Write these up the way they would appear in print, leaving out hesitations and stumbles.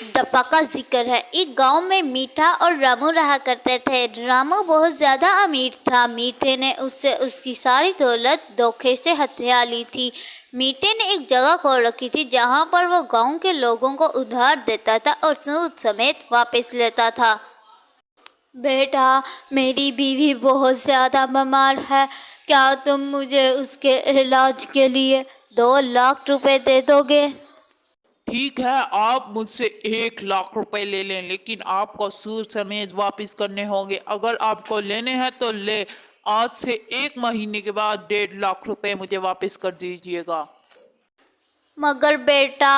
इस दफ़ा का जिक्र है। एक गांव में मीठा और रामू रहा करते थे। रामू बहुत ज़्यादा अमीर था। मीठे ने उससे उसकी सारी दौलत धोखे से हथिया ली थी। मीठे ने एक जगह खोल रखी थी जहां पर वो गांव के लोगों को उधार देता था और सूद समेत वापस लेता था। बेटा, मेरी बीवी बहुत ज़्यादा बीमार है, क्या तुम मुझे उसके इलाज के लिए 2 लाख रुपए दे दोगे? ठीक है, आप मुझसे 1 लाख रुपए ले लें, लेकिन आपको सूद समेत वापस करने होंगे। अगर आपको लेने हैं तो ले, आज से 1 महीने के बाद 1.5 लाख रुपए मुझे वापस कर दीजिएगा। मगर बेटा,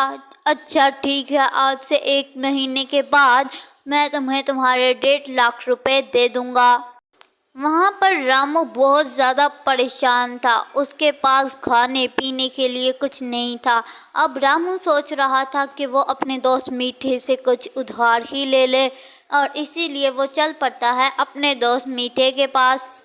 अच्छा ठीक है, आज से 1 महीने के बाद मैं तुम्हें तुम्हारे 1.5 लाख रुपए दे दूंगा। वहाँ पर रामू बहुत ज़्यादा परेशान था। उसके पास खाने पीने के लिए कुछ नहीं था। अब रामू सोच रहा था कि वो अपने दोस्त मीठे से कुछ उधार ही ले ले, और इसीलिए वो चल पड़ता है अपने दोस्त मीठे के पास।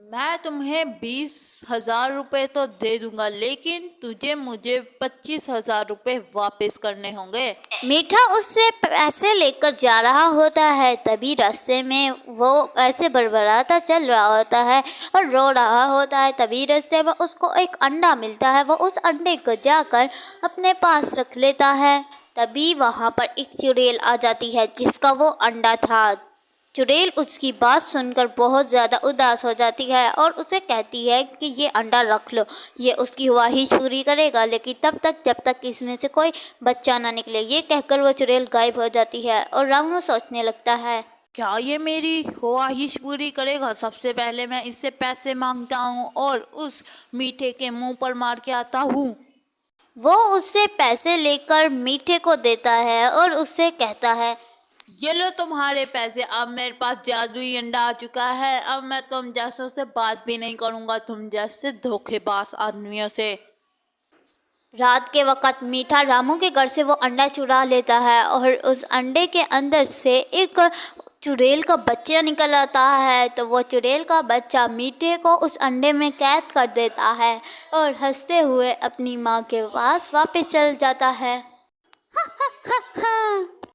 मैं तुम्हें 20,000 रुपये तो दे दूंगा, लेकिन तुझे मुझे 25,000 रुपये वापस करने होंगे। मीठा उससे पैसे लेकर जा रहा होता है, तभी रास्ते में वो ऐसे बड़बड़ाता चल रहा होता है और रो रहा होता है। तभी रास्ते में उसको एक अंडा मिलता है। वो उस अंडे को जाकर अपने पास रख लेता है। तभी वहाँ पर एक चुड़ैल आ जाती है जिसका वो अंडा था। चुड़ैल उसकी बात सुनकर बहुत ज़्यादा उदास हो जाती है और उसे कहती है कि ये अंडा रख लो, ये उसकी ख्वाहिश पूरी करेगा, लेकिन तब तक जब तक इसमें से कोई बच्चा ना निकले। ये कहकर वो चुड़ैल गायब हो जाती है और रामू सोचने लगता है, क्या ये मेरी ख्वाहिश पूरी करेगा? सबसे पहले मैं इससे पैसे मांगता हूँ और उस मीठे के मुंह पर मार के आता हूँ। वो उससे पैसे लेकर मीठे को देता है और उससे कहता है, ये लो तुम्हारे पैसे। अब मेरे पास जादुई अंडा आ चुका है। अब मैं तुम जैसों से बात भी नहीं करूँगा, तुम जैसे धोखेबाज आदमियों से। रात के वक़्त मीठा रामू के घर से वो अंडा चुरा लेता है और उस अंडे के अंदर से एक चुड़ैल का बच्चा निकल आता है। तो वो चुड़ैल का बच्चा मीठे को उस अंडे में कैद कर देता है और हंसते हुए अपनी माँ के पास वापस चल जाता है।